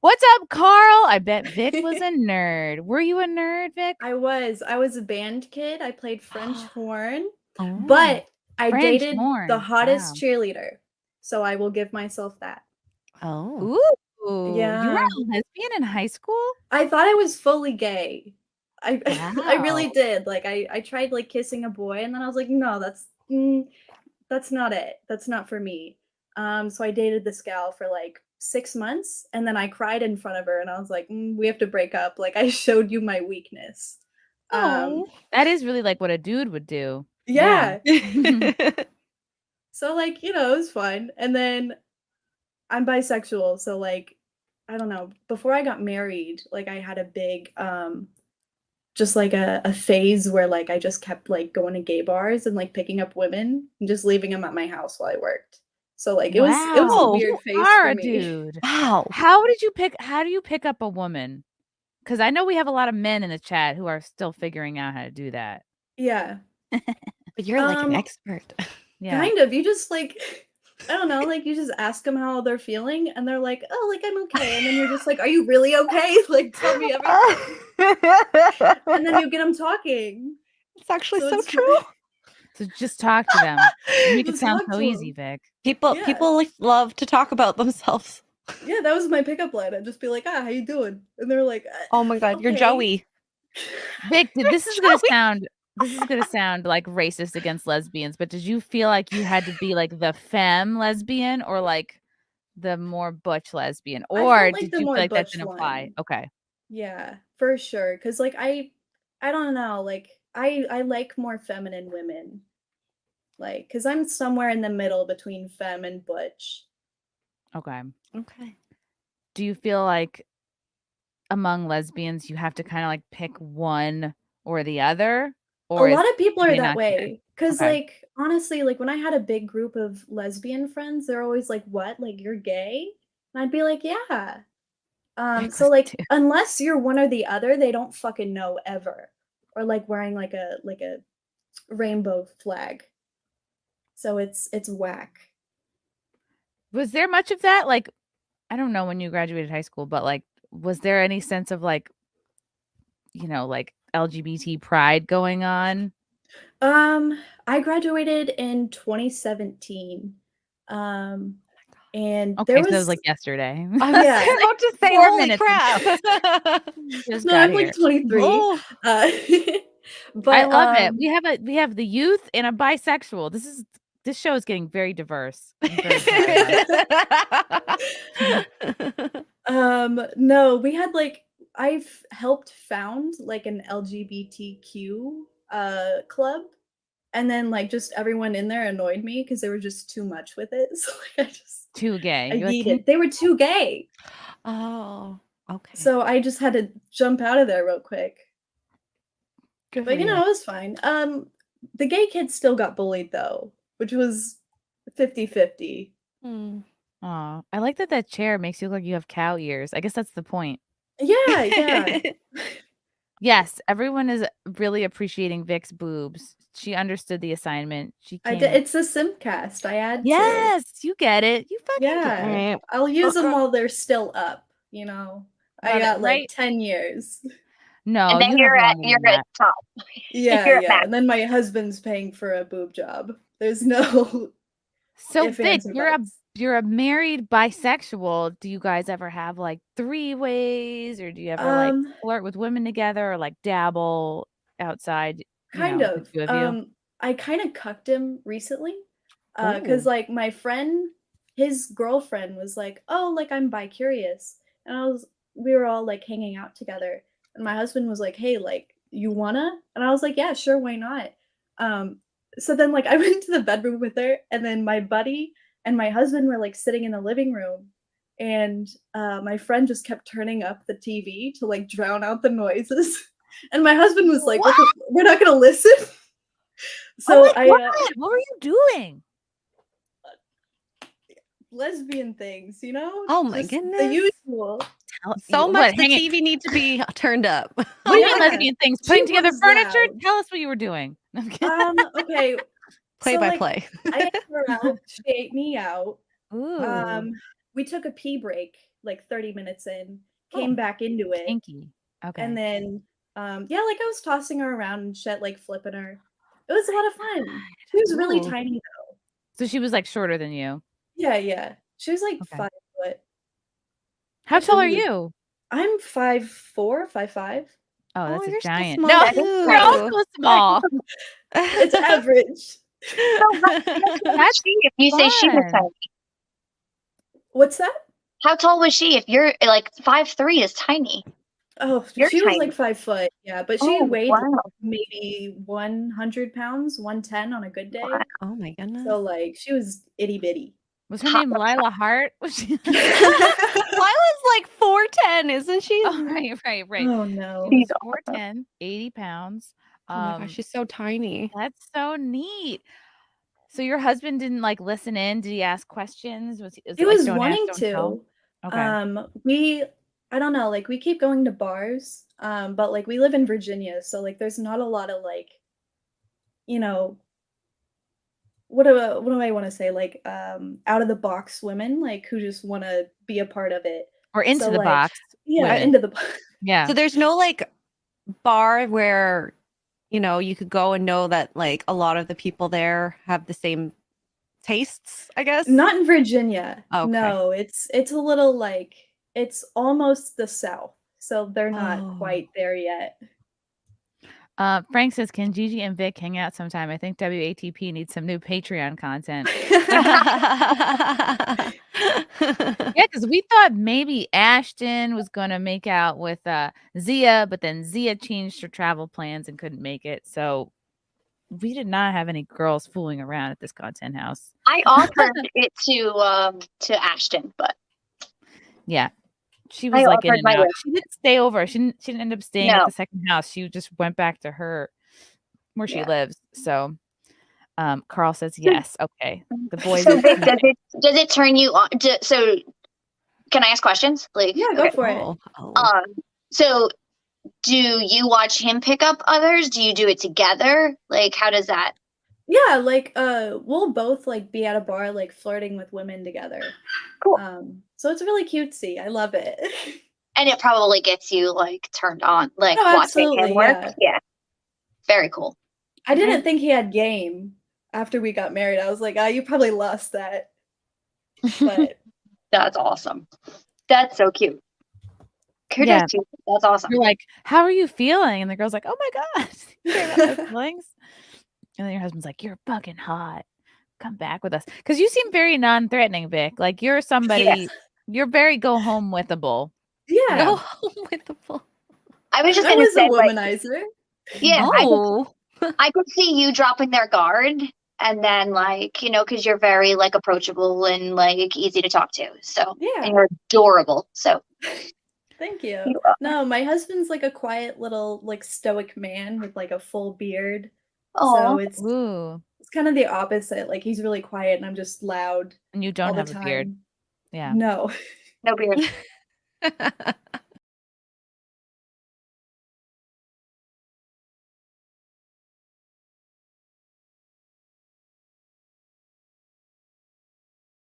What's up, Carl? I bet Vic was a nerd. Were you a nerd, Vic? I was a band kid. I played French horn, Oh. but I French dated the horn. hottest Wow. cheerleader. So I will give myself that. Oh. Ooh, you were Yeah. a lesbian in high school? I thought I was fully gay. I I really Wow. did. Like I tried like kissing a boy and then I was like, no, that's not it. That's not for me. So I dated this gal for like 6 months and then I cried in front of her and I was like, we have to break up. Like I showed you my weakness. Um, Oh. That is really like what a dude would do. Yeah. yeah. So like, it was fun. And then I'm bisexual, so like I don't know, before I got married, like I had a big just like a phase where like I just kept like going to gay bars and like picking up women and just leaving them at my house while I worked. So like it was a Wow. Oh. You weird phase are for a me. dude. Wow. How do you pick up a woman? Because I know we have a lot of men in the chat who are still figuring out how to do that. Yeah. But you're like an Um expert. Yeah. kind of. You just like I don't know, like you just ask them how they're feeling and they're like, "Oh, like I'm okay." And then you're just like, "Are you really okay? Like tell me everything." And then you get them talking. It's actually So so it's true. So just talk to them. You make it just sound talk so to easy, them. Vic. Yeah. People like, love to talk about themselves. Yeah, that was my pickup line. I'd just be like, "Ah, how you doing?" And they're like, Oh my god, you're okay." Joey. Vic, this is gonna Joey. sound like racist against lesbians, but did you feel like you had to be like the femme lesbian or like the more butch lesbian? I Or felt like did the you more feel like that butch didn't apply? one. Okay. Yeah, for sure. Cause like I don't know, like I like more feminine women. Like, cause I'm somewhere in the middle between femme and butch. Okay. Okay. Do you feel like among lesbians you have to kind of like pick one or the other? A Or lot of people do are they that not care? way. Cause Okay. like honestly, like when I had a big group of lesbian friends, they're always like, "What? Like you're gay?" And I'd be like, "Yeah." Vic So was like too. unless you're one or the other, they don't fucking know ever. Or like wearing like a rainbow flag. So it's whack. Was there much of that? Like, I don't know when you graduated high school, but like, was there any sense of like, like LGBT pride going on? I graduated in 2017. Um, and there Okay, so it was was like yesterday. I was yeah. about to say, 4 holy minutes crap. ago. Just No, got I'm like here. 23. Oh. Uh, I but love it. We have the youth and a bisexual. This show is getting very diverse. I'm very proud of us. no, we had like I've helped found like an LGBTQ club. And then like just everyone in there annoyed me because they were just too much with it. So like Too gay. I You're like, "Can you?" yeeted. They were too gay. Oh, okay. So I just had to jump out of there real quick. Good for But you. it was fine. The gay kids still got bullied though, which was 50-50. Mm. Aw, I like that chair makes you look like you have cow ears. I guess that's the point. Yeah, yeah. Yes, everyone is really appreciating Vic's boobs. She understood the assignment. She I did came. it's a Simcast. I had to. Yes, you get it. You fucking get Yeah. it. Right. I'll use them while they're still up. I Love it, got like right? 10 years. No, And then you have longer you're than at that. top. Yeah, You're at yeah. max. And then my husband's paying for a boob job. There's no So if, Vic, ands, or buts. you're a married bisexual. Do you guys ever have like three ways, or do you ever like Um, flirt with women together, or like dabble outside? kind The of. two of you. I kind of cucked him recently. Cause Oh, like my friend, his girlfriend was like, "Oh, like I'm bi-curious," and we were all like hanging out together, and my husband was like, "Hey, like you wanna?" And I was like, "Yeah, sure, why not?" Um, so then like I went to the bedroom with her, and then my buddy and my husband were like sitting in the living room, and my friend just kept turning up the TV to like drown out the noises, and my husband was like, what? We're not gonna listen." Oh So my god! What were you doing? lesbian things, Oh my just the goodness. usual. So much What? the TV needs to be turned up. What do you mean Yeah, lesbian things? she Putting together was furniture? loud. Tell us what you were doing. No, I'm kidding. Okay, Play so, by like, play. I ate her out, she ate me out, Ooh. um, we took a pee break, like 30 minutes in, came back into it. Kinky. Okay. And then, yeah, like I was tossing her around and shit, like flipping her. It was a lot of fun. She was really Ooh. tiny though. So she was like shorter than you. Yeah, yeah. She was like Okay. 5 foot. How It's tall are really- you? I'm 5'4", 5'5". Oh, that's a you're so giant. small No, too. you're also small. It's average. That's if you say she was fun. tiny. What's that? How tall was she? If you're like 5'3" is tiny. Oh, You're she was tiny. like 5 foot. Yeah, but she Oh, weighed wow. maybe 100 pounds, 110 on a good day. Wow. Oh my goodness. So like she was itty bitty. Was her name Lila Hart? Was she? Lila's like 4'10", isn't she? Oh, right. Oh no. She was She's awesome. 4'10", 80 pounds. Oh my gosh, she's so tiny. That's so neat. So your husband didn't like listen in? Did he ask questions? Was He it like, was don't ask, wanting don't to. tell? Okay. I don't know, like we keep going to bars, but like we live in Virginia, so like there's not a lot of like, you know, what do I want to say? Like out of the box women, like who just want to be a part of it. Or into So, the like, box. Yeah, women. into the box. Yeah. So there's no like bar where, you know, you could go and know that like a lot of the people there have the same tastes, I guess. Not in Virginia. Okay. No, it's a little like it's almost the South, so they're not Oh. quite there yet. Frank says, can Gigi and Vic hang out sometime? I think WATP needs some new Patreon content. Yeah, because we thought maybe Ashton was going to make out with Zia, but then Zia changed her travel plans and couldn't make it. So we did not have any girls fooling around at this content house. I offered it to Ashton, but Yeah. She was I like in offered and my out. lift. She didn't stay over. She didn't end up staying at No. the second house. She just went back to her where she Yeah. lives. So Carl says yes. Okay. The boys. So Vic, does it turn you on? So can I ask questions? Like, Yeah, go okay. for it. Oh. So do you watch him pick up others? Do you do it together? Like, how does that? Yeah, like we'll both like be at a bar like flirting with women together. Cool. So it's really cutesy. I love it. And it probably gets you like turned on, like Oh, watching absolutely, him work. yeah. Yeah. Very cool. I didn't think he had game after we got married. I was like, you probably lost that. But That's awesome. That's so cute. Kudos Yeah. to you. That's awesome. You're like, how are you feeling? And the girl's like, oh my God. You care about my feelings? And then your husband's like, you're fucking hot. Come back with us. Because you seem very non-threatening, Vic. Like you're somebody, Yes. you're very go home withable. yeah, Go home with the bull. I was just I gonna was a say, like, womanizer. yeah, Oh. I could see you dropping their guard, and then like, you know, because you're very like approachable and like easy to talk to. So Yeah. and you're adorable. So Thank you. You are. No, my husband's like a quiet little like stoic man with like a full beard. So oh, it's Ooh. kind of the opposite. Like he's really quiet and I'm just loud And you all don't the have a time. beard. Yeah. No. no beard.